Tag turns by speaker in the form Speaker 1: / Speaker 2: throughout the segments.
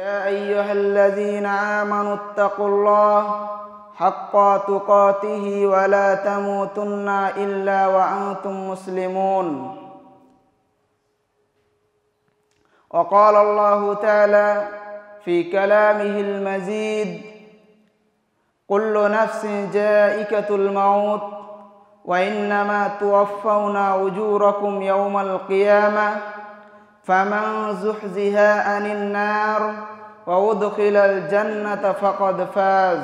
Speaker 1: يا أيها الذين آمنوا اتقوا الله حق تقاته ولا تموتن إلا وأنتم مسلمون. وقال الله تعالى في كلامه المجيد: كل نفس جائكة الموت وإنما توفون أجوركم يوم القيامة فمن زحزح عن النار وأدخل الجنة فقد فاز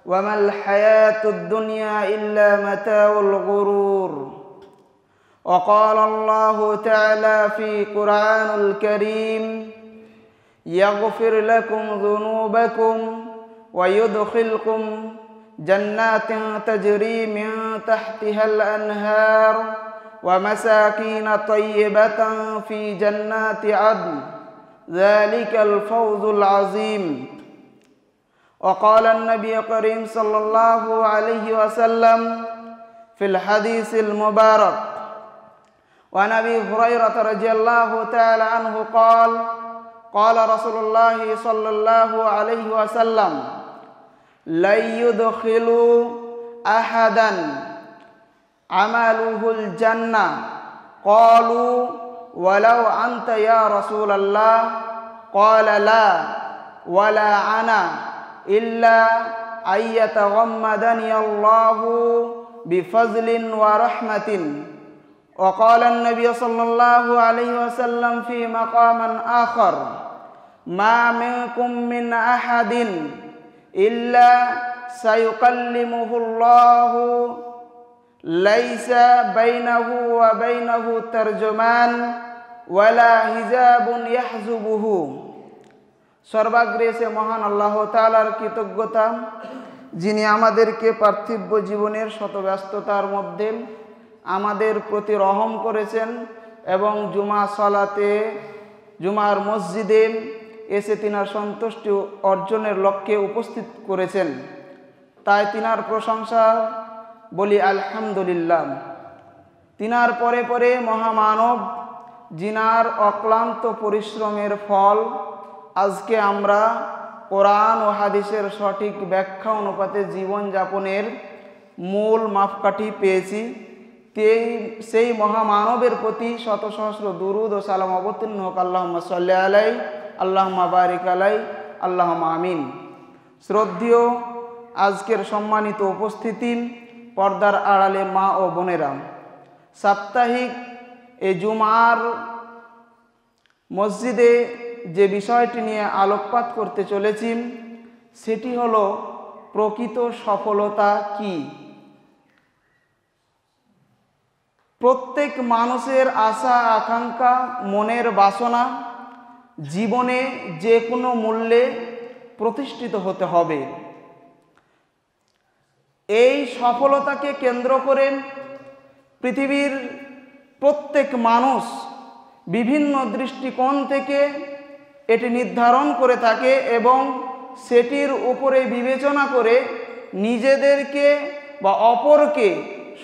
Speaker 1: وما الحياة الدنيا إلا متاع الغرور. وقال الله تعالى في القرآن الكريم: يغفر لكم ذنوبكم ويدخلكم جنات تجري من تحتها الأنهار ومساكين طيبة في جنات عدن ذلك الفوز العظيم. وقال النبي الكريم صلى الله عليه وسلم في الحديث المبارك: وعن أبي هريرة رضي الله تعالى عنه قال: قال رسول الله صلى الله عليه وسلم: لن يدخل أحدا عمله الجنة. قالوا: ولو أنت يا رسول الله؟ قال: لا ولا أنا إلا أن يتغمدني الله بفضل ورحمة. وقال النبي صلى الله عليه وسلم في مقام آخر: ما منكم من أحد إلا سيكلمه الله ليس بينه وبينه ترجمان ولا হিজাব ইয়াহজুবুহু। সর্বাগ্রে সে মহান আল্লাহ তাআলার কৃতজ্ঞতা, যিনি আমাদেরকে পার্থিব জীবনের শত ব্যস্ততার মধ্যে আমাদের প্রতি রহম করেছেন এবং জুমার মসজিদে এসে তিনার সন্তুষ্টি অর্জনের লক্ষ্যে উপস্থিত করেছেন। তাই তিনার প্রশংসা বলি আলহামদুলিল্লাহ। তিনার পরে পরে মহামানব, যিনার অক্লান্ত পরিশ্রমের ফল আজকে আমরা কোরআন ও হাদিসের সঠিক ব্যাখ্যা অনুপাতে জীবনযাপনের মূল মাপকাঠি পেয়েছি। সেই মহামানবের প্রতি শত সহস্র দুরুদ ও সালাম অবতীর্ণ হোক। আল্লাহুম্মা সাল্লি আলাইহি, আল্লাহুম্মা বারিক আলাইহি, আল্লাহুম্মা আমিন। শ্রদ্ধেয় আজকের সম্মানিত উপস্থিতি, পর্দার আড়ালে মা ও বোনেরা, সাপ্তাহিক এই জুমার মসজিদে যে বিষয়টি নিয়ে আলোকপাত করতে চলেছি সেটি হলো প্রকৃত সফলতা কি। প্রত্যেক মানুষের আশা আকাঙ্ক্ষা, মনের বাসনা জীবনে যে কোনো মূল্যে প্রতিষ্ঠিত হতে হবে। এই সফলতাকে কেন্দ্র করে পৃথিবীর প্রত্যেক মানুষ বিভিন্ন দৃষ্টিকোণ থেকে এটি নির্ধারণ করে থাকে এবং সেটির উপরে বিবেচনা করে নিজেদেরকে বা অপরকে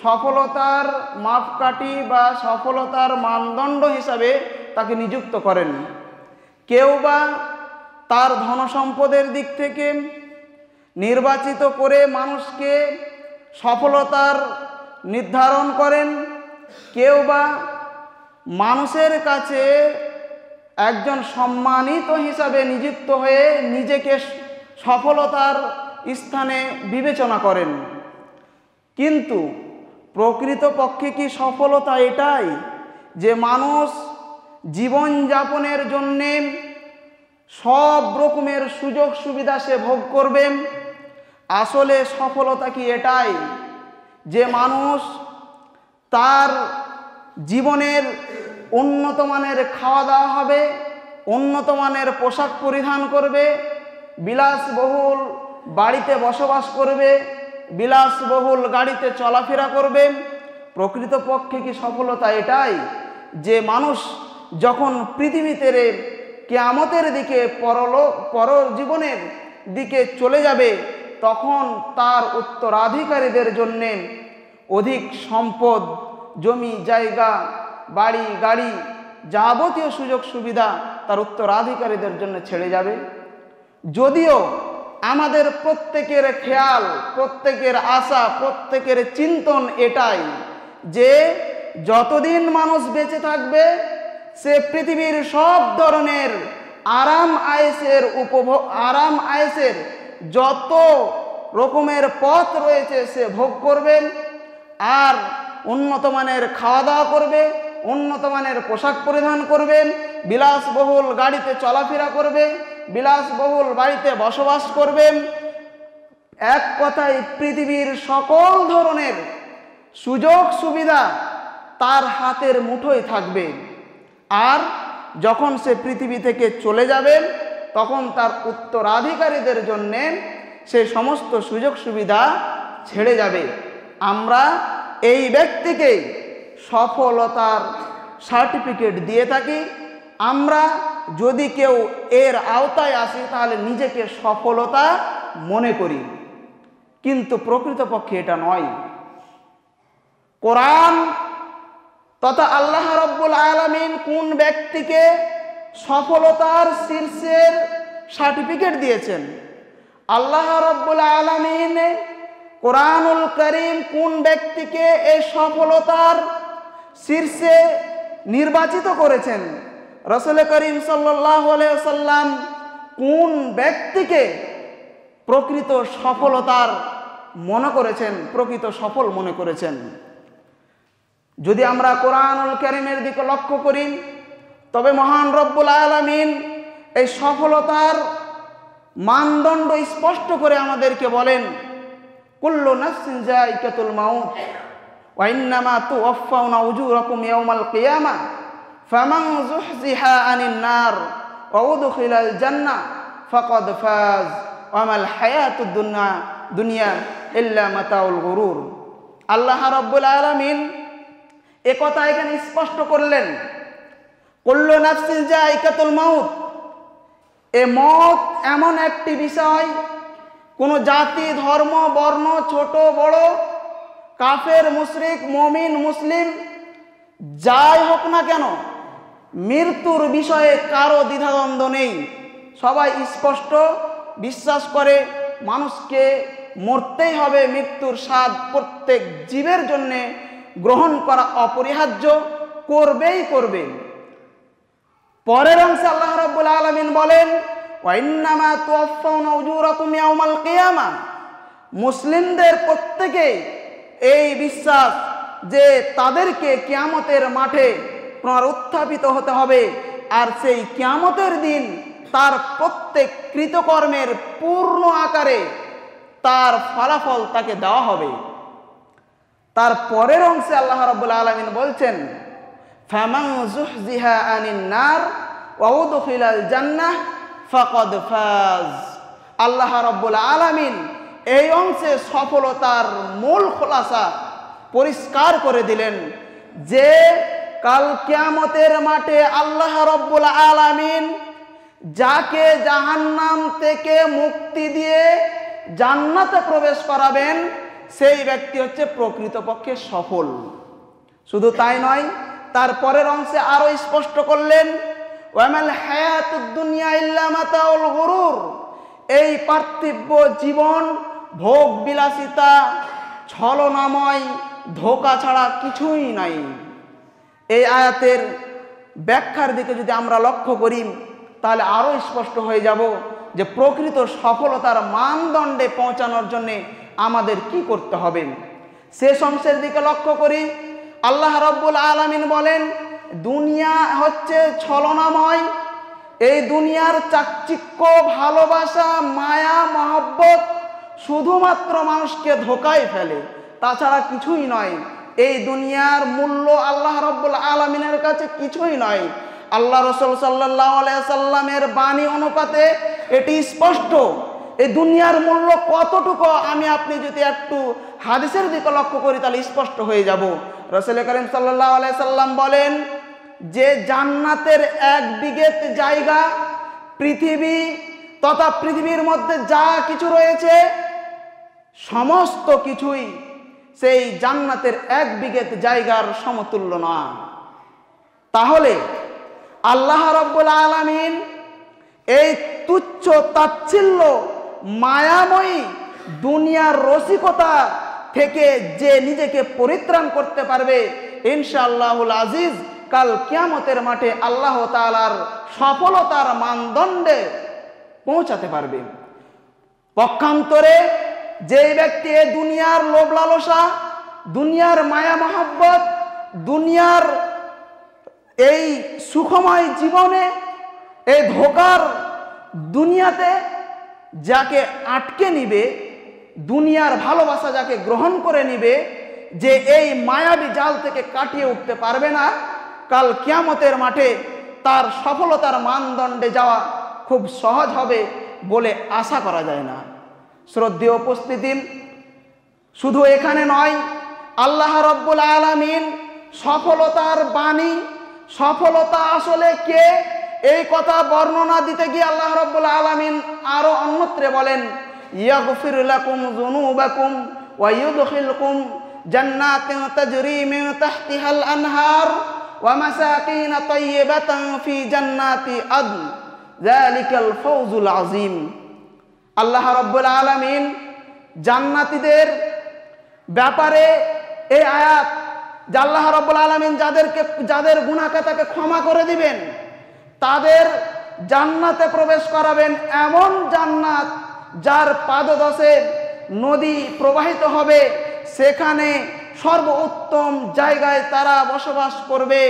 Speaker 1: সফলতার মাপকাঠি বা সফলতার মানদণ্ড হিসাবে তাকে নিযুক্ত করেন। কেউ বা তার ধনসম্পদের দিক থেকে নির্বাচিত করে মানুষকে সফলতার নির্ধারণ করেন, কেউ বা মানুষের কাছে একজন সম্মানিত হিসাবে নিযুক্ত হয়ে নিজেকে সফলতার স্থানে বিবেচনা করেন। কিন্তু প্রকৃতপক্ষে কি সফলতা এটাই যে মানুষ জীবনযাপনের জন্যে সব রকমের সুযোগ সুবিধা সে ভোগ করবে? আসলে সফলতা কি এটাই যে মানুষ তার জীবনের উন্নত মানের খাওয়া দাওয়া হবে, উন্নত মানের পোশাক পরিধান করবে, বিলাসবহুল বাড়িতে বসবাস করবে, বিলাসবহুল গাড়িতে চলাফেরা করবে? প্রকৃতপক্ষে কি সফলতা এটাই যে মানুষ যখন পৃথিবীতে কিয়ামতের দিকে পরজীবনের দিকে চলে যাবে তখন তার উত্তরাধিকারীদের জন্য অধিক সম্পদ, জমি জায়গা, বাড়ি গাড়ি, যাবতীয় সুযোগ সুবিধা তার উত্তরাধিকারীদের জন্য ছেড়ে যাবে? যদিও আমাদের প্রত্যেকের খেয়াল, প্রত্যেকের আশা, প্রত্যেকের চিন্তন এটাই যে যতদিন মানুষ বেঁচে থাকবে সে পৃথিবীর সব ধরনের আরাম আয়েসের যত রকমের পথ রয়েছে সে ভোগ করবেন, আর উন্নত মানের খাওয়া দাওয়া করবে, উন্নত মানের পোশাক পরিধান করবেন, বিলাসবহুল গাড়িতে চলাফেরা করবে, বিলাসবহুল বাড়িতে বসবাস করবেন। এক কথায় পৃথিবীর সকল ধরনের সুযোগ সুবিধা তার হাতের মুঠোয় থাকবে। আর যখন সে পৃথিবী থেকে চলে যাবেন তখন তার উত্তরাধিকারীদের জন্যে সে সমস্ত সুযোগ সুবিধা ছেড়ে যাবে। আমরা এই ব্যক্তিকে সফলতার সার্টিফিকেট দিয়ে থাকি। আমরা যদি কেউ এর আওতায় আসি তাহলে নিজেকে সফলতা মনে করি, কিন্তু প্রকৃতপক্ষে এটা নয়। কোরআন তথা আল্লাহ রাব্বুল আলামিন কোন ব্যক্তিকে সফলতার শীর্ষের সার্টিফিকেট দিয়েছেন? আল্লাহ রাব্বুল আলামিন কোরআনুল কারীম কোন ব্যক্তিকে এই সফলতার শীর্ষে নির্বাচিত করেছেন? রাসূল করিম সাল্লাল্লাহু আলাইহি ওয়াসাল্লাম কোন ব্যক্তিকে প্রকৃত সফলতার মনে করেছেন, প্রকৃত সফল মনে করেছেন? যদি আমরা কোরআনুল কারীমের দিকে লক্ষ্য করি তবে মহান রব্বুল আলামিন এই সফলতার মানদণ্ড স্পষ্ট করে আমাদেরকে বলেন, কুল্লু নাফসিন যায়িকাতুল মাউত ওয়া ইন্নামা তুওয়াফাউনা উজুরাকুম ইয়াওমাল কিয়ামাহ ফামান যুহজিহা আনিন নার ওয়া উদখিলাল জান্নাহ ফাকাদ ফাজ ওয়া মাল হায়াতুদ দুনিয়া ইল্লা মাতাউল গুরুর। আল্লাহ রাব্বুল আলামিন একথা এখানে স্পষ্ট করলেন, কুল্লু নাফসিন যায়িকাতুল মাউত। এ মত এমন একটি বিষয়, কোনো জাতি, ধর্ম, বর্ণ, ছোট বড়, কাফের, মুশরিক, মুমিন, মুসলিম যাই হোক না কেন, মৃত্যুর বিষয়ে কারো দ্বিধাদ্বন্দ্ব নেই। সবাই স্পষ্ট বিশ্বাস করে মানুষকে মরতেই হবে, মৃত্যুর স্বাদ প্রত্যেক জীবের জন্য গ্রহণ করা অপরিহার্য, করবেই করবে। পরের অংশে আল্লাহ রাব্বুল আলামিন বলেন, ওয়া ইন্নামা তুওয়াফাউনা উজুরাকুম ইয়াওমাল কিয়ামাহ। মুসলিমদের প্রত্যেকেই এই বিশ্বাস যে তাদেরকে কিয়ামতের মাঠে পুনরুত্থাপিত হতে হবে, আর সেই কিয়ামতের দিন তার প্রত্যেক কৃতকর্মের পূর্ণ আকারে তার ফলাফল তাকে দেওয়া হবে। তার পরের অংশে আল্লাহ রাব্বুল আলামিন বলছেন, ফামান যুহজিহা আনিন নার ওয়া উদখিলাল জান্নাহ ফাকাদ ফাজ। আল্লাহ রাব্বুল আলামিন এই অংশে সফলতার মূল খোলাসা পরিষ্কার করে দিলেন যে কাল কিয়ামতের মাঠে আল্লাহ রাব্বুল আলামিন যাকে জাহান্নাম থেকে মুক্তি দিয়ে জান্নাতে প্রবেশ করাবেন সেই ব্যক্তি হচ্ছে প্রকৃতপক্ষে সফল। শুধু তাই নয়, তার পরের অংশে আরো স্পষ্ট করলেন, ওয়ামাল হায়াতুদ দুনিয়া ইল্লা মাতাউল গুরুর। এই পার্থিব জীবন ভোগ বিলাসিতা, ছলনাময়, ধোঁকা ছাড়া কিছুই নাই। এই আয়াতের ব্যাখ্যার দিকে যদি আমরা লক্ষ্য করি তাহলে আরো স্পষ্ট হয়ে যাব যে প্রকৃত সফলতার মানদণ্ডে পৌঁছানোর জন্য আমাদের কি করতে হবে। শেষ অংশের দিকে লক্ষ্য করি, আল্লাহ রাব্বুল আলামিন বলেন, দুনিয়া হচ্ছে ছলনাময়। এই দুনিয়ার চাকচিক্য, ভালোবাসা, মায়া, মহব্বত শুধুমাত্র মানুষকে ধোঁকায় ফেলে, তাছাড়া কিছুই নয়। এই দুনিয়ার মূল্য আল্লাহ রাব্বুল আলামিনের কাছে কিছুই নয়। আল্লাহ রাসূল সাল্লাল্লাহু আলাইহি সাল্লামের বাণী অনুপাতে এটি স্পষ্ট। এই দুনিয়ার মূল্য কতটুকু আমি আপনি যদি একটু হাদিসের দিকে লক্ষ্য করি তাহলে স্পষ্ট হয়ে যাব। রাসূল করিম সাল্লাল্লাহু আলাইহি সাল্লাম বলেন যে জান্নাতের এক বিঘত জায়গা পৃথিবী তথা পৃথিবীর মধ্যে যা কিছু রয়েছে সমস্ত কিছুই সেই জান্নাতের এক বিঘত জায়গার সমতুল্য নয়। তাহলে আল্লাহ রাব্বুল আলামিন এই তুচ্ছ তাচ্ছিল্য মায়াময়ী দুনিয়ার রসিকতা থেকে যে নিজেকে পরিত্রাণ করতে পারবে, ইনশাআল্লাহুল আজিজ কাল কিয়ামতের মাঠে আল্লাহ তাআলার সফলতার মানদণ্ডে পৌঁছাতে পারবে। পক্ষান্তরে যে ব্যক্তি দুনিয়ার লোভ লালসা, দুনিয়ার মায়া মহব্বত, দুনিয়ার এই সুখময় জীবনে, এই ধোকার দুনিয়াতে যাকে আটকে নিবে, দুনিয়ার ভালোবাসা যাকে গ্রহণ করে নিবে, যে এই মায়াবী জাল থেকে কাটিয়ে উঠতে পারবে না, কাল কিয়ামতের মাঠে তার সফলতার মানদণ্ডে যাওয়া খুব সহজ হবে বলে আশা করা যায় না। শ্রদ্ধেয় উপস্থিতি, শুধু এখানে নয়, আল্লাহ রব্বুল আলামিন সফলতার বাণী, সফলতা আসলে কে, এই কথা বর্ণনা দিতে গিয়ে আল্লাহ রব্বুল আলামিন আরো অন্যত্রে বলেন, ইয়াগফির লাকুম যুনুবাকুম ওয়া ইউদখিলকুম জান্নাতিন তাজরি মিন তাহতিহাল আনহার ওয়া মাসাকিন তাইয়্যিবাতান ফি জান্নাতি আদন যালিকাল ফাওজুল আযীম। আল্লাহ রব্বুল আলামিন জান্নাতীদের ব্যাপারে এই আয়াত, যে আল্লাহ রব্বুল আলামিন যাদের গুনাহ খাতাকে ক্ষমা করে দিবেন, তাদের জান্নাতে প্রবেশ করাবেন, এমন জান্নাত যার পাদদেশে নদী প্রবাহিত হবে, সেখানে সর্বোত্তম জায়গায় তারা বসবাস করবে।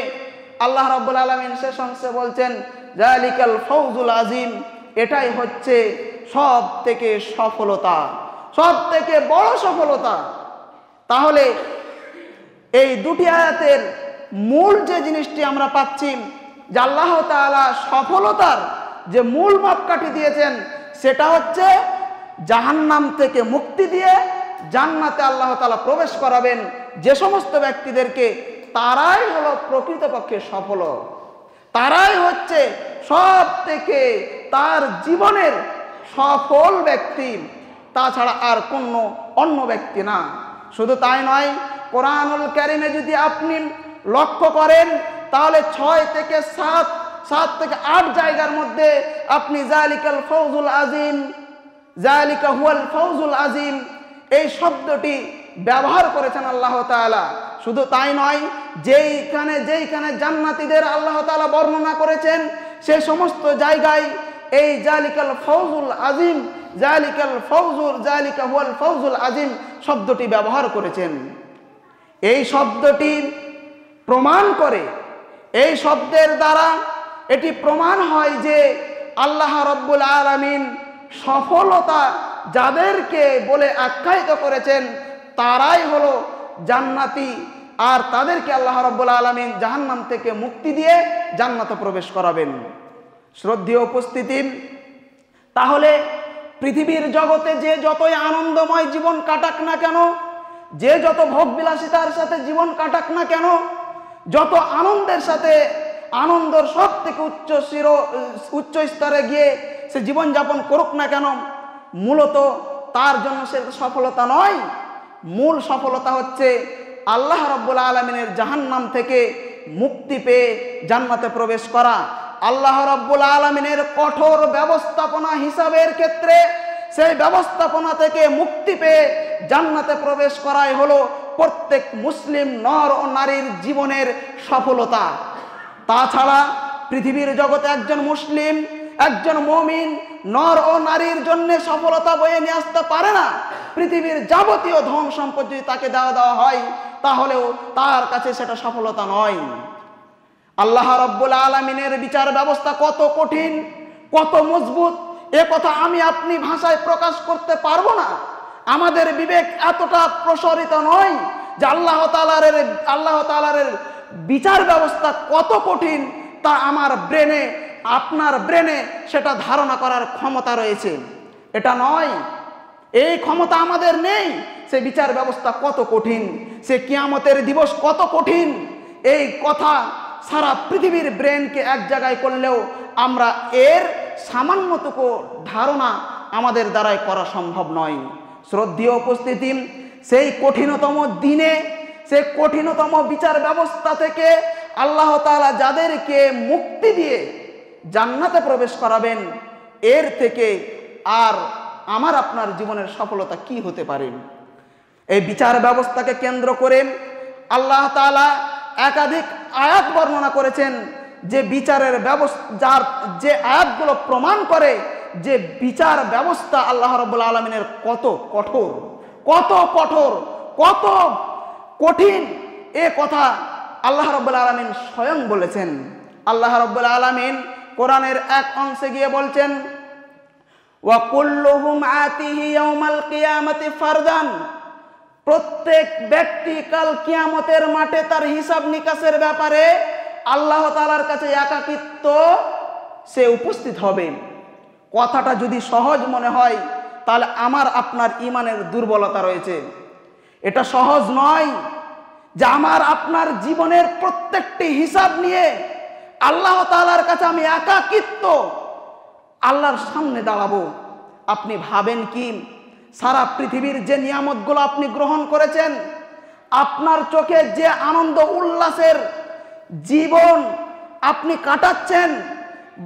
Speaker 1: আল্লাহ রাব্বুল আলামিন শেষ অংশে বলছেন, যালিকাল ফাওজুল আযীম, এটাই হচ্ছে সব থেকে সফলতা, সব থেকে বড় সফলতা। তাহলে এই দুটি আয়াতের মূল যে জিনিসটি আমরা পাচ্ছি, যে আল্লাহ তাআলা সফলতার যে মূল মাপকাঠি দিয়েছেন, সেটা হচ্ছে জাহান্নাম থেকে মুক্তি দিয়ে জান্নাতে আল্লাহ তাআলা প্রবেশ করাবেন যে সমস্ত ব্যক্তিদেরকে, তারাই হলো প্রকৃতপক্ষে সফল, তারাই হচ্ছে সব থেকে তার জীবনের সফল ব্যক্তি, তাছাড়া আর কোনো অন্য ব্যক্তি না। শুধু তাই নয়, কোরআনুল কারীমে যদি আপনি লক্ষ্য করেন, তাহলে 6 থেকে 7 থেকে 8 জায়গার মধ্যে আপনি জালিকাল ফাওজুল আযীম, জালিকা হুয়াল ফাওজুল আযীম এই শব্দটি ব্যবহার করেছেন আল্লাহ তাআলা। শুধু তাই নয়, যেইখানে জান্নাতীদের আল্লাহ তাআলা বর্ণনা করেছেন, সেই সমস্ত জায়গায় এই জালিকাল ফাওজুল আযীম, জালিকা হুয়াল ফাওজুল আযীম শব্দটি ব্যবহার করেছেন। এই শব্দটি প্রমাণ করে, এই শব্দের দ্বারা এটি প্রমাণ হয় যে আল্লাহ রব্বুল আলামিন সফলতা যাদেরকে বলে আখ্যায়িত করেছেন, তারাই হলো জান্নাতি, আর তাদেরকে আল্লাহ রব্বুল আলামিন জাহান্নাম থেকে মুক্তি দিয়ে জান্নাতে প্রবেশ করাবেন। শ্রদ্ধেয় উপস্থিতি, তাহলে পৃথিবীর জগতে যে যতই আনন্দময় জীবন কাটাক না কেন, যে যত ভোগবিলাসিতার সাথে জীবন কাটাক না কেন, যত আনন্দের সাথে আনন্দের সব থেকে উচ্চ স্তরে গিয়ে সে জীবনযাপন করুক না কেন, মূলত তার জন্য সে সফলতা নয়। মূল সফলতা হচ্ছে আল্লাহ রাব্বুল আলামিনের জাহান্নাম থেকে মুক্তি পেয়ে জান্নাতে প্রবেশ করা। আল্লাহ রাব্বুল আলামিনের কঠোর ব্যবস্থাপনা হিসাবের ক্ষেত্রে সেই ব্যবস্থাপনা থেকে মুক্তি পেয়ে জান্নাতে প্রবেশ করাই হলো প্রত্যেক মুসলিম নর ও নারীর জীবনের সফলতা। তাছাড়া পৃথিবীর জগতে একজন মুসলিম, একজন মুমিন নর ও নারীর জন্য সফলতা বয়ে নিয়ে আসতে পারে না। পৃথিবীর যাবতীয় ধন সম্পদ যদি তাকে দেওয়া হয়, তাহলেও তার কাছে সেটা সফলতা নয়। আল্লাহ রাব্বুল আলামিনের বিচার ব্যবস্থা কত কঠিন, কত মজবুত, এ কথা আমি আপনি ভাষায় প্রকাশ করতে পারবো না। আমাদের বিবেক এতটা প্রসারিত নয় যে আল্লাহ তাআলার বিচার ব্যবস্থা কত কঠিন তা আমার ব্রেনে, আপনার ব্রেনে সেটা ধারণা করার ক্ষমতা রয়েছে, এটা নয়। এই ক্ষমতা আমাদের নেই। সে বিচার ব্যবস্থা কত কঠিন, সে কিয়ামতের দিবস কত কঠিন, এই কথা সারা পৃথিবীর ব্রেনকে এক জায়গায় করলেও আমরা এর সামান্যটুকু ধারণা আমাদের দ্বারাই করা সম্ভব নয়। শ্রদ্ধেয় উপস্থিতি, সেই কঠিনতম দিনে, সেই কঠিনতম বিচার ব্যবস্থা থেকে আল্লাহ তাআলা যাদেরকে মুক্তি দিয়ে জান্নাতে প্রবেশ করাবেন, এর থেকে আর আমার আপনার জীবনের সফলতা কি হতে পারে? এই বিচার ব্যবস্থাকে কেন্দ্র করে আল্লাহ তাআলা একাধিক আয়াত বর্ণনা করেছেন, যে বিচারের ব্যবস্থা, যে আয়াতগুলো প্রমাণ করে যে বিচার ব্যবস্থা আল্লাহ রাব্বুল আলামিনের কত কঠোর, কত কঠোর, কত কঠিন, এ কথা আল্লাহ রাব্বুল আলামিন স্বয়ং বলেছেন। আল্লাহ রাব্বুল আলামিন কোরআনের এক অংশে গিয়ে বলছেন, ওয়া কুল্লুহুম আতিহি ইয়াউমাল কিয়ামাতি ফারদান, প্রত্যেক ব্যক্তি কাল কিয়ামতের মাঠে তার হিসাব নিকাশের ব্যাপারে আল্লাহ তাআলার কাছে একাকিত্ব সে উপস্থিত হবে। কথাটা যদি সহজ মনে হয়, তাহলে আমার আপনার ঈমানের দুর্বলতা রয়েছে। এটা সহজ নয় যে আমার আপনার জীবনের প্রত্যেকটি হিসাব নিয়ে আল্লাহ তাআলার কাছে আমি একাকিত্ব আল্লাহর সামনে দাঁড়াবো। আপনি ভাবেন কি, সারা পৃথিবীর যে নিয়ামতগুলো আপনি গ্রহণ করেছেন, আপনার চোখে যে আনন্দ উল্লাসের জীবন আপনি কাটাচ্ছেন,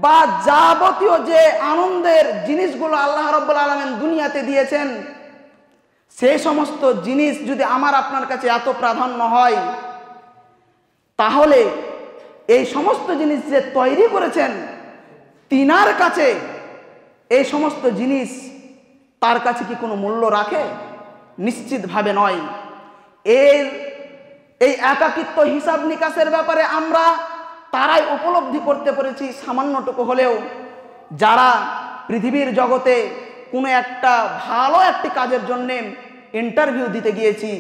Speaker 1: বা যাবতীয় যে আনন্দের জিনিসগুলো আল্লাহ রাব্বুল আলামিন দুনিয়াতে দিয়েছেন, সেই সমস্ত জিনিস যদি আমার আপনার কাছে এত প্রাধান্য হয়, তাহলে এই সমস্ত জিনিস যে তৈরি করেছেন তিনার কাছে এই সমস্ত জিনিস তার কাছে কি কোনো মূল্য রাখে? নিশ্চিতভাবে নয়। এই একাকিত্ব হিসাব নিকাশের ব্যাপারে আমরা তারাই উপলব্ধি করতে পেরেছি সামান্যটুকু হলেও, যারা পৃথিবীর জগতে কোনো একটা ভালো একটি কাজের জন্যে ইন্টারভিউ দিতে গিয়েছি,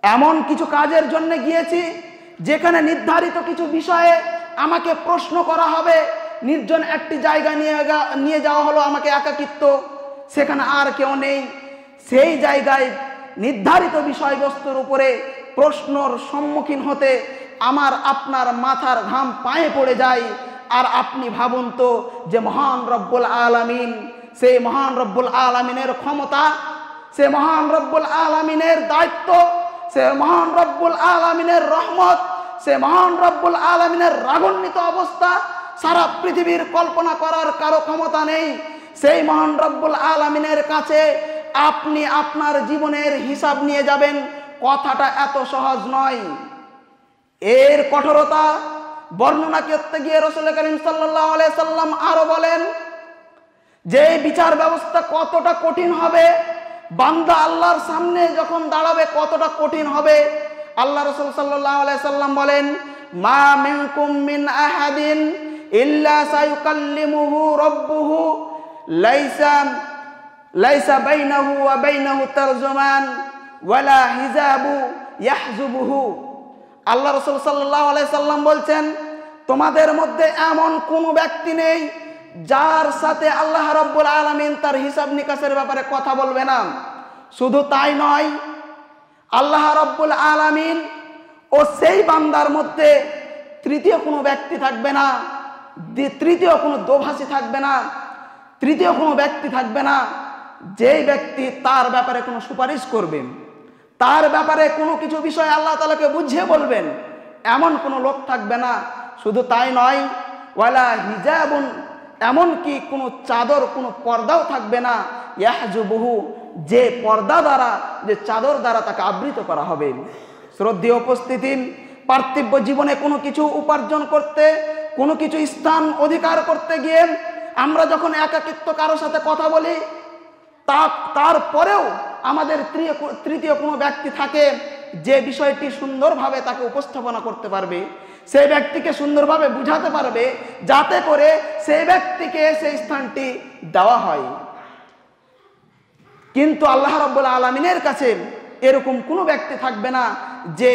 Speaker 1: এমন কিছু কাজের জন্য গিয়েছি যেখানে নির্ধারিত কিছু বিষয়ে আমাকে প্রশ্ন করা হবে, নির্জন একটি জায়গা নিয়ে যাওয়া হলো আমাকে একাকিত্ব, সেখানে আর কেউ নেই, সেই জায়গায় নির্ধারিত বিষয়বস্তুর উপরে প্রশ্নর সম্মুখীন হতে আমার আপনার মাথার ঘাম পায়ে পড়ে যায়। আর আপনি ভাবুন তো, যে মহান রব্বুল আলামিন, সেই মহান রব্বুল আলামিনের ক্ষমতা, সে মহান রব্বুল আলামিনের দায়িত্ব, সে মহান রব্বুল আলামিনের রহমত, সে মহান রব্বুল আলামিনের রাগান্বিত অবস্থা সারা পৃথিবীর কল্পনা করার কারো ক্ষমতা নেই। সেই মহান রব্বুল আলামিনের কাছে আপনি আপনার জীবনের হিসাব নিয়ে যাবেন, কথাটা এত সহজ নয়। এর কঠোরতা বর্ণনা করতে গিয়ে রাসূল করিম সাল্লাল্লাহু আলাইহি সাল্লাম আরো বলেন যে বিচার ব্যবস্থা কতটা কঠিন হবে, বান্দা আল্লাহর সামনে যখন দাঁড়াবে কতটা কঠিন হবে। আল্লাহ রাসূল সাল্লাল্লাহু আলাইহি সাল্লাম বলেন, মা মিনকুম মিন আহাদিন ইল্লা সায়ুকাল্লিমুহু রাব্বুহু লাইসা বাইনাহু ওয়া বাইনাহু তারজুমান ওয়ালা হিজাবু ইয়াহজুবুহু। আল্লাহ রাসূল সাল্লাল্লাহু আলাইহি সাল্লাম বলছেন, তোমাদের মধ্যে এমন কোনো ব্যক্তি নেই যার সাথে আল্লাহ রাব্বুল আলামিন তার হিসাব নিকাশের ব্যাপারে কথা বলবে না। শুধু তাই নয়, আল্লাহ রাব্বুল আলামিন ও সেই বান্দার মধ্যে তৃতীয় কোনো ব্যক্তি থাকবে না, তৃতীয় কোনো দোভাষী থাকবে না, তৃতীয় কোনো ব্যক্তি থাকবে না যেই ব্যক্তি তার ব্যাপারে কোনো সুপারিশ করবেন, তার ব্যাপারে কোনো কিছু বিষয় আল্লাহ তাআলাকে বুঝিয়ে বলবেন, এমন কোনো লোক থাকবে না। শুধু তাই নয়, ওয়ালা হিজাবুন, এমনকি কোনো চাদর, কোনো পর্দাও থাকবে না, ইয়াহজুবুহু, যে পর্দা দ্বারা, যে চাদর দ্বারা তাকে আবৃত করা হবে। শ্রদ্ধেয় উপস্থিতি, পার্থিব জীবনে কোনো কিছু উপার্জন করতে, কোনো কিছু স্থান অধিকার করতে গিয়ে আমরা যখন একাকিত্ব কারোর সাথে কথা বলি, তারপরেও আমাদের তৃতীয় কোনো ব্যক্তি থাকে যে বিষয়টি সুন্দরভাবে তাকে উপস্থাপনা করতে পারবে, সেই ব্যক্তিকে সুন্দরভাবে বুঝাতে পারবে, যাতে করে সেই ব্যক্তিকে সেই স্থানটি দেওয়া হয়। কিন্তু আল্লাহ রাব্বুল আলামিনের কাছে এরকম কোনো ব্যক্তি থাকবে না যে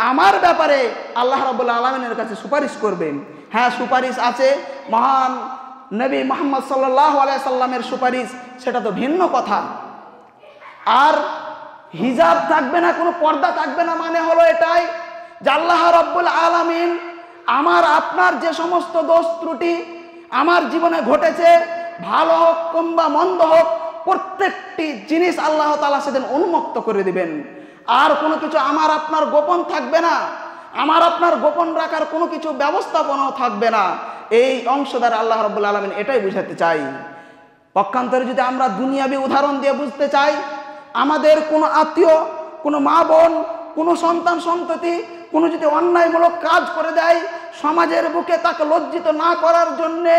Speaker 1: আমার ব্যাপারে আল্লাহ রাব্বুল আলামিনের কাছে সুপারিশ করবেন। হ্যাঁ, সুপারিশ আছে, মহান নবী মুহাম্মদ সাল্লাল্লাহু আলাইহি সাল্লামের সুপারিশ, সেটা তো ভিন্ন কথা। আর হিজাব থাকবে না, কোনো পর্দা থাকবে না, মানে হলো এটাই যে আল্লাহ রাব্বুল আলামিন আমার আপনার যে সমস্ত দোষ ত্রুটি আমার জীবনে ঘটেছে, ভালো হোক কিংবা মন্দ হোক, প্রত্যেকটি জিনিস আল্লাহ তাআলা সেদিন উন্মুক্ত করে দিবেন। আর কোনো কিছু আমার আপনার গোপন থাকবে না, আমার আপনার গোপন রাখার কোনো কিছু ব্যবস্থাপনাও থাকবে না। এই অংশ দ্বারা আল্লাহ রাব্বুল আলামিন এটাই বুঝাতে চাই। পক্ষান্তরে যদি আমরা দুনিয়াবী উদাহরণ দিয়ে বুঝতে চাই, আমাদের কোনো আত্মীয়, কোনো মা বোন, কোনো সন্তান সন্ততি কোনো যদি অন্যায়মূলক কাজ করে দেয়, সমাজের বুকে তাকে লজ্জিত না করার জন্যে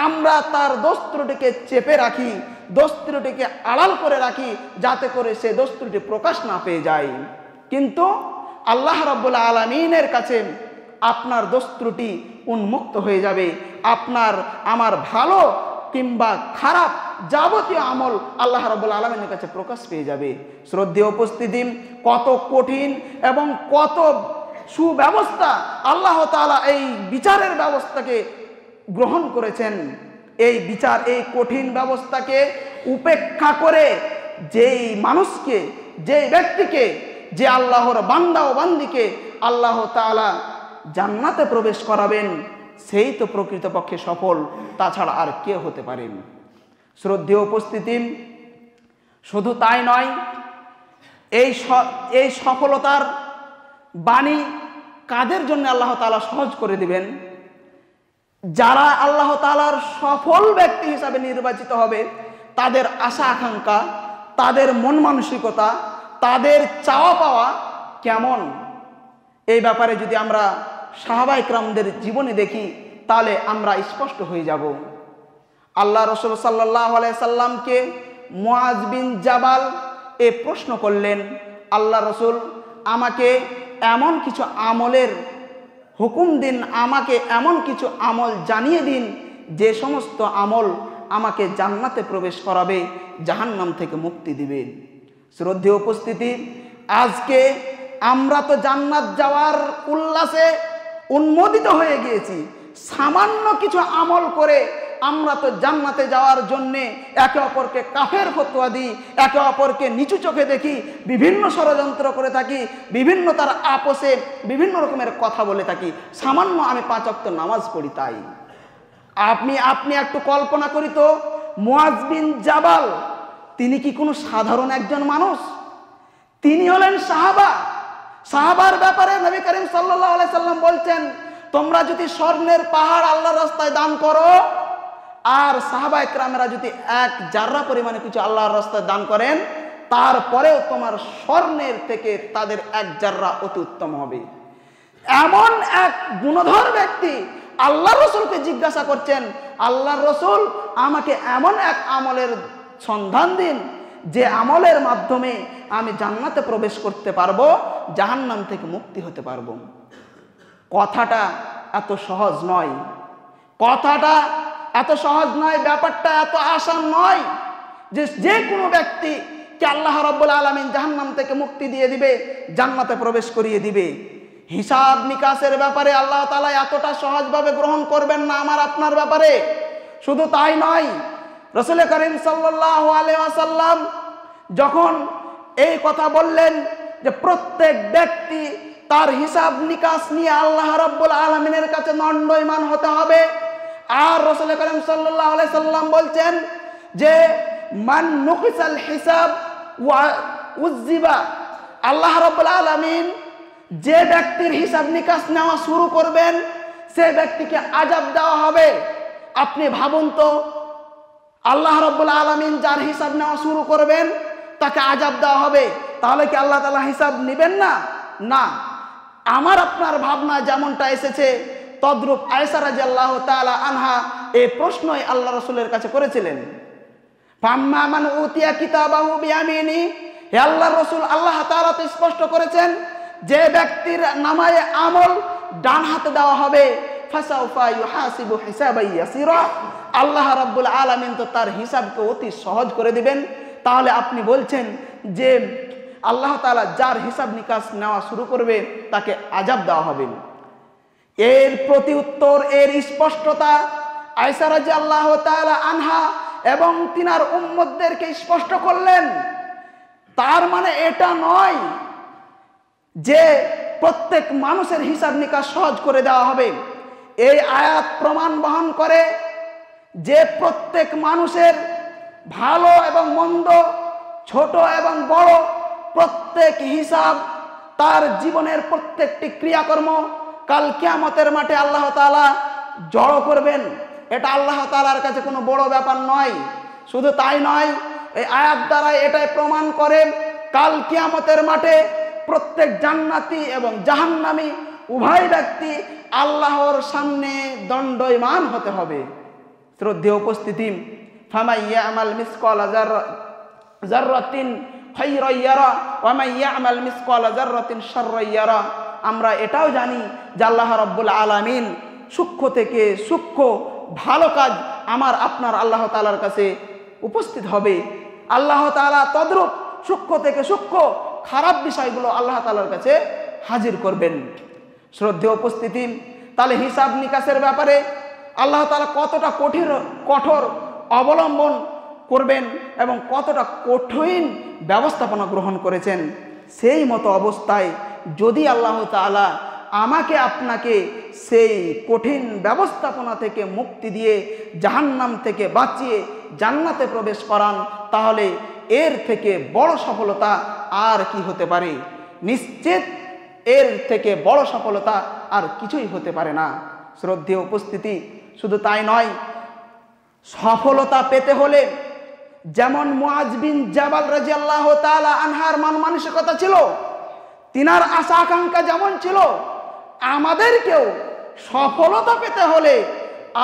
Speaker 1: আমরা তার দোষ ত্রুটিকে চেপে রাখি, দোষ ত্রুটিকে আড়াল করে রাখি, যাতে করে সে দোষ ত্রুটি প্রকাশ না পেয়ে যায়। কিন্তু আল্লাহ রাব্বুল আলামিনের কাছে আপনার দোষ ত্রুটি উন্মুক্ত হয়ে যাবে। আপনার আমার ভালো কিংবা খারাপ যাবতীয় আমল আল্লাহ রাব্বুল আলামিনের কাছে প্রকাশ পেয়ে যাবে। শ্রদ্ধেয় উপস্থিতি, কত কঠিন এবং কত সুব্যবস্থা আল্লাহ তাআলা এই বিচারের ব্যবস্থাকে গ্রহণ করেছেন। এই বিচার, এই কঠিন ব্যবস্থাকে উপেক্ষা করে যেই মানুষকে, যেই ব্যক্তিকে, যে আল্লাহর বান্দা ও বান্দিকে আল্লাহ তাআলা জান্নাতে প্রবেশ করাবেন, সেই তো প্রকৃতপক্ষে সফল, তাছাড়া আর কে হতে পারেন। শ্রদ্ধেয় উপস্থিতি, শুধু তাই নয়, এই সফলতার বাণী কাদের জন্য আল্লাহ তাআলা সহজ করে দিবেন? যারা আল্লাহ তাআলার সফল ব্যক্তি হিসাবে নির্বাচিত হবে, তাদের আশা আকাঙ্ক্ষা, তাদের মন মানসিকতা, তাদের চাওয়া পাওয়া কেমন, এই ব্যাপারে যদি আমরা সাহাবায়ে কেরামদের জীবনে দেখি, তাহলে আমরা স্পষ্ট হয়ে যাব। আল্লাহ রাসূল সাল্লাল্লাহু আলাইহি সাল্লামকে মুআজ বিন জাবাল এ প্রশ্ন করলেন, আল্লাহ রাসূল, আমাকে এমন কিছু আমলের হুকুম দিন, আমাকে এমন কিছু আমল জানিয়ে দিন যে সমস্ত আমল আমাকে জান্নাতে প্রবেশ করাবে, জাহান্নাম থেকে মুক্তি দিবে। শ্রদ্ধেয় উপস্থিতি, আজকে আমরা তো জান্নাত যাওয়ার উল্লাসে উন্মোদিত হয়ে গিয়েছি। সামান্য কিছু আমল করে আমরা তো জান্নাতে যাওয়ার জন্যে একে অপরকে কাফের ফতোয়া দিই, একে অপরকে নিচু চোখে দেখি, বিভিন্ন ষড়যন্ত্র করে থাকি, বিভিন্ন তার আপোষে বিভিন্ন রকমের কথা বলে থাকি। সামান্য আমি 5 ওয়াক্ত নামাজ পড়ি তাই। আপনি একটু কল্পনা করি তো, মুআজ বিন জাবাল তিনি কি কোনো সাধারণ একজন মানুষ? তিনি হলেন সাহাবা। সাহাবার ব্যাপারে নবী করিম সাল্লাল্লাহু আলাইহি সাল্লাম বলছেন, তোমরা যদি স্বর্ণের পাহাড় আল্লাহর রাস্তায় দান করো, আর সাহাবায়ে কেরামরা যদি 1 জাররা পরিমাণে কিছু আল্লাহর রাস্তায় দান করেন, তারপরেও তোমার স্বর্ণের থেকে তাদের 1 জাররা অতি উত্তম হবে। এমন এক গুণধর ব্যক্তি আল্লাহ রাসূলকে জিজ্ঞাসা করছেন, আল্লাহ রাসূল, আমাকে এমন এক আমলের সন্ধান দিন যে আমলের মাধ্যমে আমি জান্নাতে প্রবেশ করতে পারবো, জাহান্নাম থেকে মুক্তি হতে পারবো। কথাটা এত সহজ নয়, কথাটা এত সহজ নয়, ব্যাপারটা এত আসান নয় যে কোনো ব্যক্তিকে আল্লাহ রাব্বুল আলামিন জাহান্নাম থেকে মুক্তি দিয়ে দিবে, জান্নাতে প্রবেশ করিয়ে দিবে। হিসাব নিকাশের ব্যাপারে আল্লাহ তাআলা এতটা সহজভাবে গ্রহণ করবেন না আমার আপনার ব্যাপারে। শুধু তাই নয়, রাসূল করিম সাল্লাল্লাহু আলাইহি ওয়াসাল্লাম যখন এই কথা বললেন যে প্রত্যেক ব্যক্তি তার হিসাব নিকাশ নিয়ে আল্লাহ রাব্বুল আলামিনের কাছে দণ্ডায়মান হতে হবে, আর রাসূল করিম সাল্লাল্লাহু আলাইহি সাল্লাম বলছেন যে মান নুকিসাল হিসাব ওয়া উযিবা, আল্লাহ রাব্বুল আলামিন যে ব্যক্তির হিসাব নিকাশ নেওয়া শুরু করবেন, সে ব্যক্তিকে আযাব দেওয়া হবে। আপনি ভাবুন তো, আল্লাহ রাব্বুল আলামিন যার হিসাব নেওয়া শুরু করবেন তাকে আযাব দেওয়া হবে, তাহলে কি আল্লাহ তাআলা হিসাব নেবেন না? না। আমার আপনার ভাবনা যেমনটা এসেছে, তদ্রূপ আয়েশা রাদিয়াল্লাহু তাআলা আনহা এই প্রশ্নই আল্লাহ রাসূলের কাছে করেছিলেন। ফাম্মা মান উতিয়া কিতাবাহু বিয়ামিনি, হে আল্লাহর রাসূল, আল্লাহ তাআলা তো স্পষ্ট করেছেন যে ব্যক্তির নামায়ে আমল ডান হাতে দেওয়া হবে, ফাসাউফা ইউহাসিবু হিসাবান ইয়াসিরা, আল্লাহ রাব্বুল আলামিন তো তার হিসাবকে অতি সহজ করে দিবেন। তাহলে আপনি বলছেন যে আল্লাহ তাআলা যার হিসাব নিকাশ নেওয়া শুরু করবে তাকে আযাব দেওয়া হবে। এর প্রতি উত্তর, এর স্পষ্টতা আয়েশা রাদিয়াল্লাহু তাআলা আনহা এবং তিনার উম্মতদেরকে স্পষ্ট করলেন। তার মানে এটা নয় যে প্রত্যেক মানুষের হিসাব নিকাশ সহজ করে দেওয়া হবে। এই আয়াত প্রমাণ বহন করে যে প্রত্যেক মানুষের ভালো এবং মন্দ, ছোট এবং বড় প্রত্যেক হিসাব, তার জীবনের প্রত্যেকটি ক্রিয়াকর্ম কাল কিয়ামতের মাঠে আল্লাহ তাআলা জড়ো করবেন, এটা আল্লাহ তাআলার কাছে কোনো বড় ব্যাপার নয়। শুধু তাই নয়, এই আয়াত দ্বারা এটাই প্রমাণ করে কাল কিয়ামতের মাঠে প্রত্যেক জান্নাতি এবং জাহান্নামী উভয় ব্যক্তি আল্লাহর সামনে দণ্ডায়মান হতে হবে। শ্রদ্ধেয় উপস্থিতি, ফামান ইয়ামাল মিসকালা যাররাতিন খায়রান ইয়ারা ওয়া মান ইয়ামাল মিসকালা যাররাতিন শাররান ইয়ারা। আমরা এটাও জানি যে আল্লাহ রাব্বুল আলামিন সূক্ষ্ম থেকে সূক্ষ্ম ভালো কাজ আমার আপনার আল্লাহ তাআলার কাছে উপস্থিত হবে। আল্লাহ তাআলা তদ্রূপ সূক্ষ্ম থেকে সূক্ষ্ম খারাপ বিষয়গুলো আল্লাহ তাআলার কাছে হাজির করবেন। শ্রদ্ধেয় উপস্থিতি, তাহলে হিসাব নিকাশের ব্যাপারে আল্লাহ তাআলা কতটা কঠোর অবলম্বন করবেন এবং কতটা কঠিন ব্যবস্থাপনা গ্রহণ করেছেন। সেই মতো অবস্থায় যদি আল্লাহ তাআলা আমাকে আপনাকে সেই কঠিন ব্যবস্থাপনা থেকে মুক্তি দিয়ে জাহান্নাম থেকে বাঁচিয়ে জান্নাতে প্রবেশ করান, তাহলে এর থেকে বড় সফলতা আর কি হতে পারে? নিশ্চিত এর থেকে বড় সফলতা আর কিছুই হতে পারে না। শ্রদ্ধেয় উপস্থিতি, শুধু তাই নয়, সফলতা পেতে হলে যেমন মুআজ বিন জাবাল রাদিয়াল্লাহু তাআলা আনহার মন মানসিকতা ছিল, তিনার আশা আকাঙ্ক্ষা যেমন ছিল, আমাদেরকেও সফলতা পেতে হলে,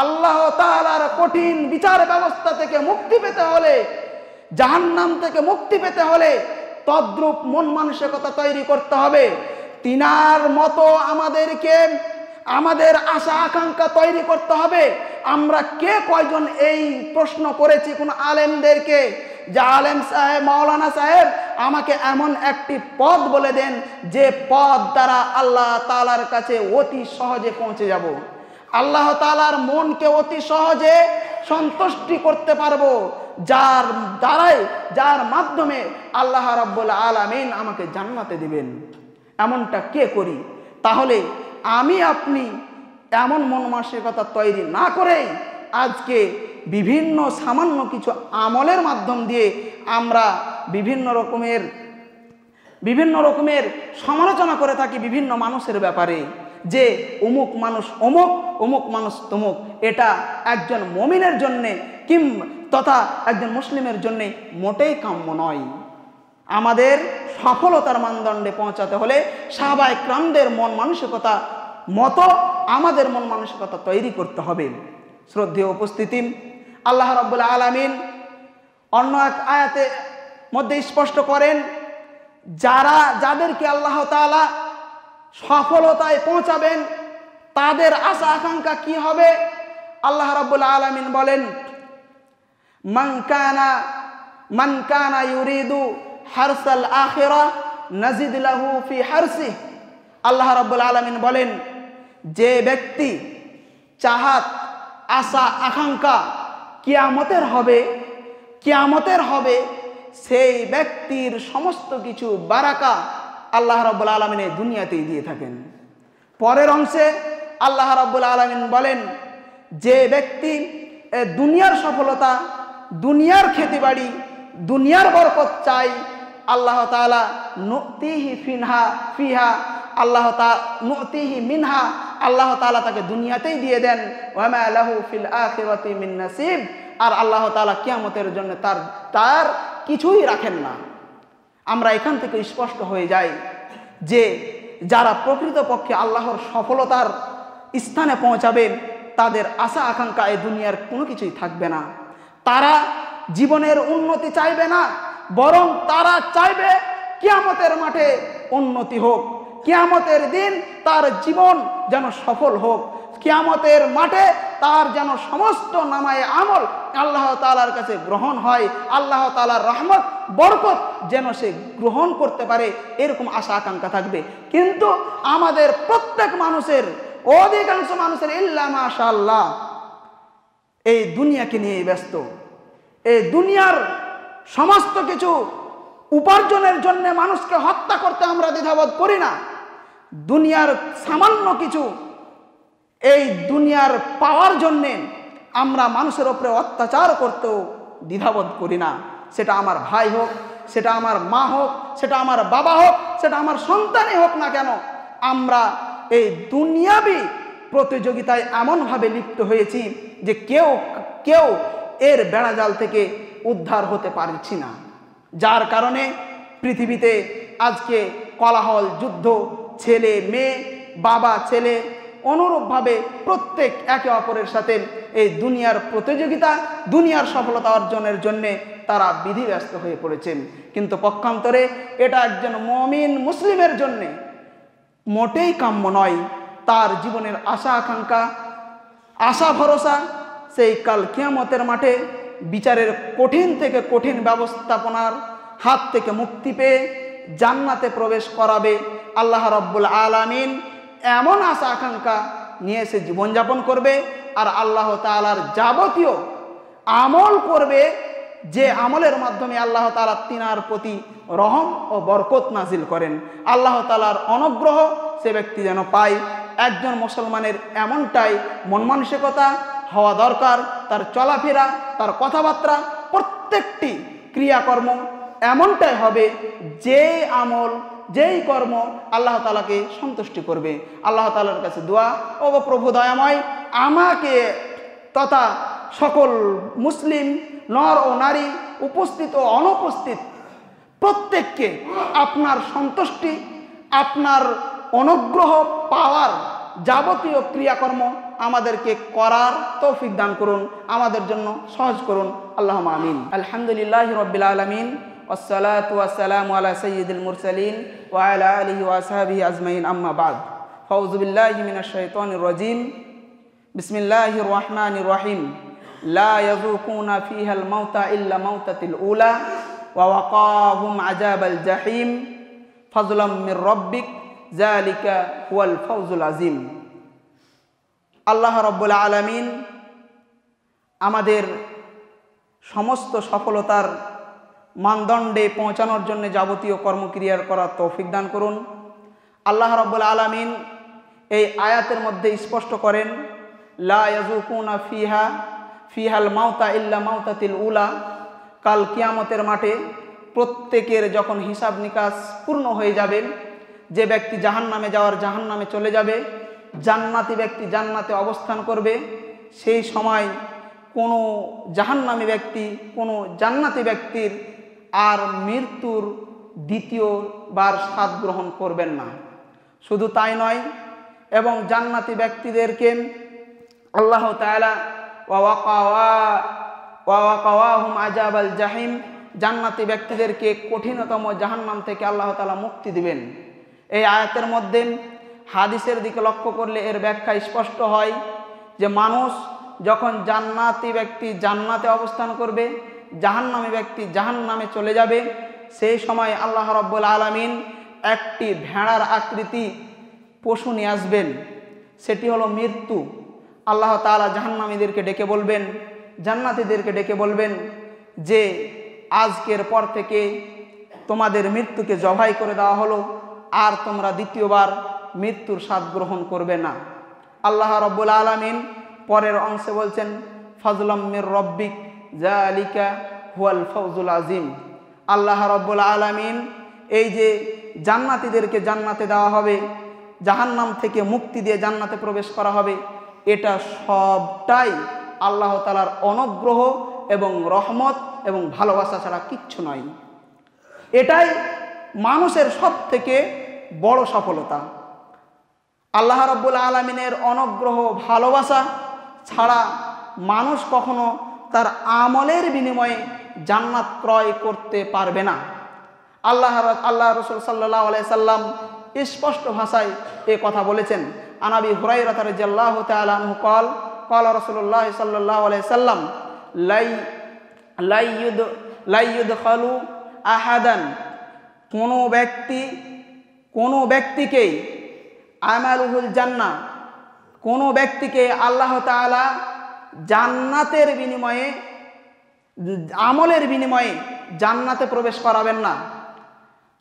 Speaker 1: আল্লাহ তাআলার কঠিন বিচার ব্যবস্থা থেকে মুক্তি পেতে হলে, জাহান্নাম থেকে মুক্তি পেতে হলে তদ্রূপ মন মানসিকতা তৈরি করতে হবে। তিনার মতো আমাদেরকে আমাদের আশা আকাঙ্ক্ষা তৈরি করতে হবে। আমরা কে কয়জন এই প্রশ্ন করেছি কোন আলেমদেরকে যে আলেম সাহেব, মাওলানা সাহেব, আমাকে এমন একটি পথ বলে দেন যে পথ দ্বারা আল্লাহ তাআলার কাছে অতি সহজে পৌঁছে যাব, আল্লাহ তাআলার মনকে অতি সহজে সন্তুষ্টি করতে পারবো, যার দ্বারাই, যার মাধ্যমে আল্লাহ রাব্বুল আলামিন আমাকে জান্নাতে দিবেন। এমনটা কে করি? তাহলে আমি আপনি এমন মন মানসিকতা তৈরি না করেই আজকে বিভিন্ন সামান্য কিছু আমলের মাধ্যম দিয়ে আমরা বিভিন্ন রকমের সমালোচনা করে থাকি বিভিন্ন মানুষের ব্যাপারে, যে অমুক মানুষ অমুক, অমুক মানুষ তমুক। এটা একজন মুমিনের জন্যে তথা একজন মুসলিমের জন্যে মোটেই কাম্য নয়। আমাদের সফলতার মানদণ্ডে পৌঁছাতে হলে সাহাবায়ে কেরামদের মন মানসিকতা মতো আমাদের মন মানসিকতা তৈরি করতে হবে। শ্রদ্ধেয় উপস্থিতি, আল্লাহ রাব্বুল আলামিন অন্য এক আয়াতে মধ্যে স্পষ্ট করেন, যাদেরকে আল্লাহ তাআলা সফলতায় পৌঁছাবেন তাদের আশা আকাঙ্ক্ষা কি হবে? আল্লাহ রাব্বুল আলামিন বলেন, মান কানা ইউরিদু হারসাল আখিরা নাজিদ লাহু ফি হারসিহি। আল্লাহ রাব্বুল আলামিন বলেন, যে ব্যক্তি চাহাত, আশা আকাঙ্ক্ষা কিয়ামতের হবে সেই ব্যক্তির সমস্ত কিছু বারাকা আল্লাহ রাব্বুল আলামিন এই দুনিয়াতেই দিয়ে থাকেন। পরের অংশে আল্লাহ রাব্বুল আলামিন বলেন, যে ব্যক্তি দুনিয়ার সফলতা, দুনিয়ার খেতিবাড়ি, দুনিয়ার বরকত চাই, আল্লাহ তাআলা নুতিহি ফিহা আল্লাহ নুতিহি মিনহা, আল্লাহ তাআলা তাকে দুনিয়াতেই দিয়ে দেন। ওয়া মা লাহু ফিল আখিরাতি মিন নাসিব, আর আল্লাহ তাআলা কিয়ামতের জন্য তার কিছুই রাখেন না। আমরা এখান থেকে স্পষ্ট হয়ে যাই যে যারা প্রকৃতপক্ষে আল্লাহর সফলতার স্থানে পৌঁছাবে তাদের আশা আকাঙ্ক্ষা এই দুনিয়ার কোনো কিছুই থাকবে না। তারা জীবনের উন্নতি চাইবে না, বরং তারা চাইবে কিয়ামতের মাঠে উন্নতি হোক, কিয়ামতের দিন তার জীবন যেন সফল হোক, কিয়ামতের মাঠে তার যেন সমস্ত নামায়ে আমল আল্লাহ তাআলার কাছে গ্রহণ হয়, আল্লাহ তাআলার রহমত বরকত যেন সে গ্রহণ করতে পারে, এরকম আশা আকাঙ্ক্ষা থাকবে। কিন্তু আমাদের প্রত্যেক মানুষের, অধিকাংশ মানুষের ইল্লা মাশাআল্লাহ এই দুনিয়াকে নিয়ে ব্যস্ত। এই দুনিয়ার সমস্ত কিছু উপার্জনের জন্য মানুষকে হত্যা করতে আমরা দ্বিধাবোধ করি না। দুনিয়ার সামান্য কিছু এই দুনিয়ার পাওয়ার জন্যে আমরা মানুষের উপরে অত্যাচার করতেও দ্বিধাবোধ করি না। সেটা আমার ভাই হোক, সেটা আমার মা হোক, সেটা আমার বাবা হোক, সেটা আমার সন্তানই হোক না কেন, আমরা এই দুনিয়াবি প্রতিযোগিতায় এমনভাবে লিপ্ত হয়েছি যে কেউ কেউ এর বেড়াজাল থেকে উদ্ধার হতে পারছি না, যার কারণে পৃথিবীতে আজকে কোলাহল, যুদ্ধ, ছেলে মেয়ে, বাবা ছেলে, অনুরূপভাবে প্রত্যেক একে অপরের সাথে এই দুনিয়ার প্রতিযোগিতা, দুনিয়ার সফলতা অর্জনের জন্যে তারা বিধিব্যস্ত হয়ে পড়েছেন। কিন্তু পক্ষান্তরে এটা একজন মুমিন মুসলিমের জন্যে মোটেই কাম্য নয়। তার জীবনের আশা আকাঙ্ক্ষা, আশা ভরসা সেই কাল কিয়ামতের মাঠে বিচারের কঠিন থেকে কঠিন ব্যবস্থাপনার হাত থেকে মুক্তি পেয়ে জান্নাতে প্রবেশ করাবে আল্লাহ রাব্বুল আলামিন, এমন আশা আকাঙ্ক্ষা নিয়ে সে জীবনযাপন করবে। আর আল্লাহ তাআলার যাবতীয় আমল করবে, যে আমলের মাধ্যমে আল্লাহ তাআলা তিনার প্রতি রহম ও বরকত নাজিল করেন। আল্লাহ তাআলার অনুগ্রহ সে ব্যক্তি যেন পায়। একজন মুসলমানের এমনটাই মন মানসিকতা হওয়া দরকার। তার চলাফেরা, তার কথাবার্তা, প্রত্যেকটি ক্রিয়াকর্ম এমনটাই হবে যে আমল, যেই কর্ম আল্লাহ তাআলাকে সন্তুষ্টি করবে। আল্লাহ তাআলার কাছে দোয়া, ও প্রভু দয়াময়, আমাকে তথা সকল মুসলিম নর ও নারী, উপস্থিত ও অনুপস্থিত প্রত্যেককে আপনার সন্তুষ্টি, আপনার অনুগ্রহ পাওয়ার যাবতীয় ক্রিয়াকর্ম আমাদেরকে করার তৌফিক দান করুন, আমাদের জন্য সহজ করুন। আল্লাহুম্মা আমিন। আলহামদুলিল্লাহি রাব্বিল আলামিন, ওয়াসসালাতু ওয়াসসালামু আলা সাইয়্যিদিল মুরসালিন ওয়া আলা আলিহি ওয়া আসহাবিহি আজমাইন, আম্মা বাদ। ফাউযু বিল্লাহি মিনাশ শাইতানির রাজিম। বিসমিল্লাহির রহমানির রহিম। লা ইয়াযুকুনা ফিহাল মাউতা ইল্লা মাউতাতিল উলা ওয়া ওয়াকাহুম আযাবাল জাহিম ফাজলাম মির রাব্বিক যালিকা হুয়াল ফাউজুল আযীম। আল্লাহ রাব্বুল আলামিন আমাদের সমস্ত সফলতার মানদণ্ডে পৌঁছানোর জন্য যাবতীয় কর্মক্রিয়ার করার তৌফিক দান করুন। আল্লাহ রাব্বুল আলামিন এই আয়াতের মধ্যে স্পষ্ট করেন, লা ইয়াযুকুনা ফিহাল মাউতা ইল্লা মাউতাতিল উলা। কাল কিয়ামতের মাঠে প্রত্যেকের যখন হিসাব নিকাশ পূর্ণ হয়ে যাবে, যে ব্যক্তি জাহান্নামে যাওয়ার জাহান্নামে চলে যাবে, জান্নাতি ব্যক্তি জান্নাতে অবস্থান করবে, সেই সময় কোনো জাহান্নামী ব্যক্তি কোনো জান্নাতি ব্যক্তির আর মৃত্যুর দ্বিতীয়বার স্বাদ গ্রহণ করবেন না। শুধু তাই নয়, এবং জান্নাতি ব্যক্তিদেরকে আল্লাহ তাআলা ওয়াকাওয়াহুম আযাবাল জাহিম, জান্নাতি ব্যক্তিদেরকে কঠিনতম জাহান্নাম থেকে আল্লাহ তাআলা মুক্তি দিবেন। এই আয়াতের মধ্যে হাদিসের দিকে লক্ষ্য করলে এর ব্যাখ্যা স্পষ্ট হয় যে মানুষ যখন জান্নাতি ব্যক্তি জান্নাতে অবস্থান করবে, জাহান্নামী ব্যক্তি জাহান্নামে চলে যাবে, সেই সময় আল্লাহ রাব্বুল আলামিন একটি ভেড়ার আকৃতি পশু নিয়ে আসবেন, সেটি হলো মৃত্যু। আল্লাহ তাআলা জাহান্নামীদেরকে ডেকে বলবেন, জান্নাতীদেরকে ডেকে বলবেন যে আজকের পর থেকে তোমাদের মৃত্যুকে জবাই করে দেওয়া হলো, আর তোমরা দ্বিতীয়বার মৃত্যুর স্বাদ গ্রহণ করবে না। আল্লাহ রাব্বুল আলামিন পরের অংশে বলছেন, ফাজলাম মির রাব্বিক যালিকা হুয়াল ফাউজুল আযীম। আল্লাহ রাব্বুল আলামিন এই যে জান্নাতীদেরকে জান্নাতে দেওয়া হবে, জাহান্নাম থেকে মুক্তি দিয়ে জান্নাতে প্রবেশ করা হবে, এটা সবটাই আল্লাহ তাআলার অনুগ্রহ এবং রহমত এবং ভালোবাসা ছাড়া কিচ্ছু নয়। এটাই মানুষের সব থেকে বড় সফলতা। আল্লাহ রাব্বুল আলামিনের অনুগ্রহ, ভালোবাসা ছাড়া মানুষ কখনো তার আমলের বিনিময়ে জান্নাত ক্রয় করতে পারবে না। আল্লাহ রাসূল সাল্লাল্লাহু আলাইহি সাল্লাম স্পষ্ট ভাষায় এই কথা বলেছেন। আনাবি হুরায়রা রাদিয়াল্লাহু তাআলা আনহু قال قال رسول الله صلى الله عليه وسلم لا يدخل আহাদান, কোনো ব্যক্তিকে আমালুহুল জান্নাহ, কোনো ব্যক্তিকে আল্লাহ তাআলা জান্নাতের বিনিময়ে, আমলের বিনিময়ে জান্নাতে প্রবেশ করাবেন না।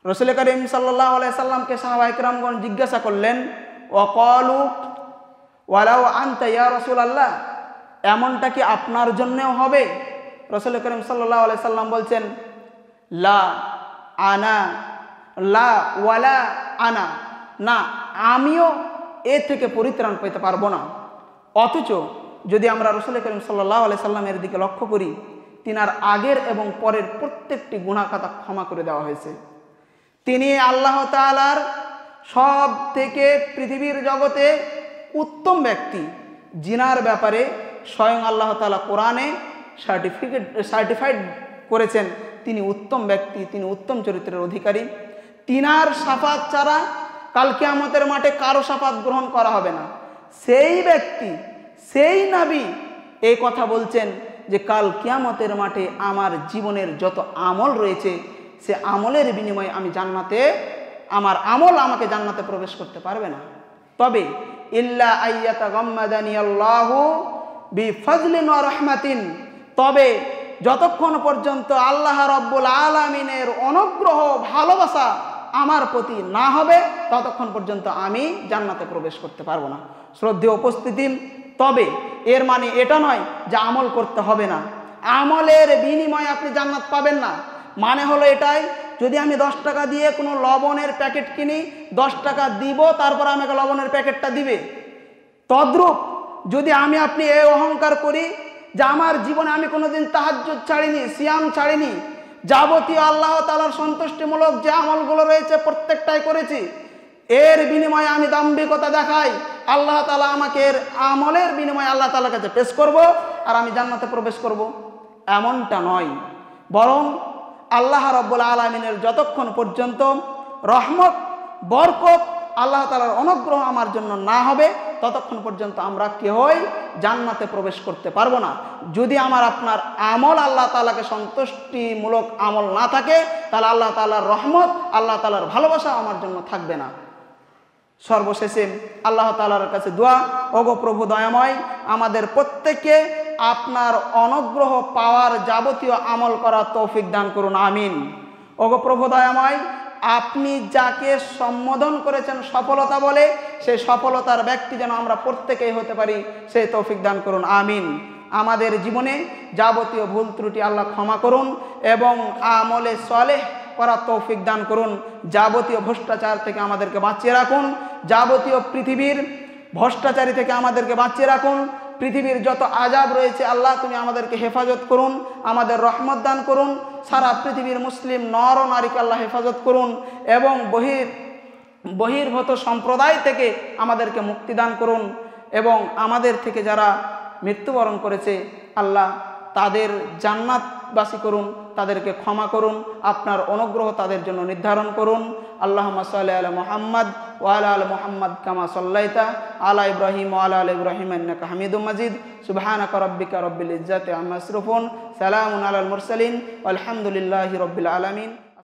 Speaker 1: রাসূল করিম সাল্লাল্লাহু আলাইহি সাল্লামকে সাহাবায়ে কেরামগণ জিজ্ঞাসা করলেন, ওয়াকালু ওয়ালাউ আনতা ইয়া রাসূলুল্লাহ, এমনটা কি আপনার জন্যও হবে? রাসূল করিম সাল্লাল্লাহু আলাইহি সাল্লাম বলছেন, লা ওয়ালা আনা, না আমিও এ থেকে পরিত্রাণ পেতে পারবো না। অথচ যদি আমরা রাসূল করিম সাল্লাল্লাহু আলাইহি সাল্লামের দিকে লক্ষ্য করি, তিনার আগের এবং পরের প্রত্যেকটি গুনাহ খাতা ক্ষমা করে দেওয়া হয়েছে। তিনি আল্লাহ তাআলার সব থেকে পৃথিবীর জগতে উত্তম ব্যক্তি। জিনার ব্যাপারে স্বয়ং আল্লাহ তাআলা কোরআনে সার্টিফাইড করেছেন তিনি উত্তম ব্যক্তি, তিনি উত্তম চরিত্রের অধিকারী। তিনার শাফাত ছাড়া কাল কিয়ামতের মাঠে কারো শাফাত গ্রহণ করা হবে না। সেই ব্যক্তি, সেই নবী এই কথা বলছেন যে কাল কিয়ামতের মাঠে আমার জীবনের যত আমল রয়েছে সে আমলের বিনিময়ে আমি জান্নাতে, আমার আমল আমাকে জান্নাতে প্রবেশ করতে পারবে না। তবে ইল্লা আইয়াতাগাম্মাদানি আল্লাহু বিফজলিন ওয়া রাহমাতিন, তবে যতক্ষণ পর্যন্ত আল্লাহ রাব্বুল আলামিনের অনুগ্রহ ভালোবাসা আমার প্রতি না হবে ততক্ষণ পর্যন্ত আমি জান্নাতে প্রবেশ করতে পারবো না। শ্রদ্ধেয় উপস্থিতি, তবে এর মানে এটা নয় যে আমল করতে হবে না, আমলের বিনিময়ে আপনি জান্নাত পাবেন না। মানে হলো এটাই, যদি আমি 10 টাকা দিয়ে কোনো লবণের প্যাকেট কিনি, 10 টাকা দিব, তারপর আমাকে লবণের প্যাকেটটা দিবে। তদ্রূপ যদি আমি আপনি এই অহংকার করি যে আমার জীবনে আমি কোনোদিন তাহাজ্জুদ ছাড়িনি, সিয়াম ছাড়িনি, যাবতীয় আল্লাহ তাআলার সন্তুষ্টিমূলক যে আমলগুলো রয়েছে প্রত্যেকটাই করেছি, এর বিনিময়ে আমি দাম্ভিকতা দেখাই, আল্লাহ তাআলা আমাকে এর আমলের বিনিময়ে আল্লাহ তাআলার কাছে পেশ করব আর আমি জান্নাতে প্রবেশ করব, এমনটা নয়। বরং আল্লাহ রাব্বুল আলামিনের যতক্ষণ পর্যন্ত রহমত, বরকত, আল্লাহ তাআলার অনুগ্রহ আমার জন্য না হবে ততক্ষণ পর্যন্ত আমরা কেউই জান্নাতে প্রবেশ করতে পারবো না। যদি আমার আপনার আমল আল্লাহ তাআলাকে সন্তুষ্টিমূলক আমল না থাকে, তাহলে আল্লাহ তাআলার রহমত, আল্লাহ তাআলার ভালোবাসা আমার জন্য থাকবে না। সর্বশেষে আল্লাহ তাআলার কাছে দোয়া, ওগো প্রভু দয়াময়, আমাদের প্রত্যেককে আপনার অনুগ্রহ পাওয়ার যাবতীয় আমল করার তৌফিক দান করুন, আমিন। ওগো প্রভু দয়াময়, আপনি যাকে সম্বোধন করেছেন সফলতা বলে, সেই সফলতার ব্যক্তি যেন আমরা প্রত্যেকেই হতে পারি, সেই তৌফিক দান করুন, আমিন। আমাদের জীবনে যাবতীয় ভুল ত্রুটি আল্লাহ ক্ষমা করুন এবং আমলে সালেহ করার তৌফিক দান করুন। যাবতীয় ভ্রষ্টাচার থেকে আমাদেরকে বাঁচিয়ে রাখুন, যাবতীয় পৃথিবীর ভ্রষ্টাচারী থেকে আমাদেরকে বাঁচিয়ে রাখুন। পৃথিবীর যত আযাব রয়েছে আল্লাহ তুমি আমাদেরকে হেফাজত করুন, আমাদের রহমত দান করুন। সারা পৃথিবীর মুসলিম নর ও নারীকে আল্লাহ হেফাজত করুন এবং বহির্ভূত সম্প্রদায় থেকে আমাদেরকে মুক্তি দান করুন এবং আমাদের থেকে যারা মৃত্যুবরণ করেছে আল্লাহ তাদের জান্নাতবাসী করুন, তাদেরকে ক্ষমা করুন, আপনার অনুগ্রহ তাদের জন্য নির্ধারণ করুন। আল্লাহুম্মা সাল্লি আলা মুহাম্মাদ ওয়া আলা আলি মুহাম্মাদ কামা সাল্লাইতা আলা ইব্রাহিম ওয়া আলা আলি ইব্রাহিম ইন্নাকা হামিদুম মাজিদ। সুবহানাকা রাব্বিকা রাব্বিল ইজ্জাতি আম্মা ইয়াসিফুন, সালামুন আলাল মুরসালিন, আলহামদুলিল্লাহি রাব্বিল আলামিন।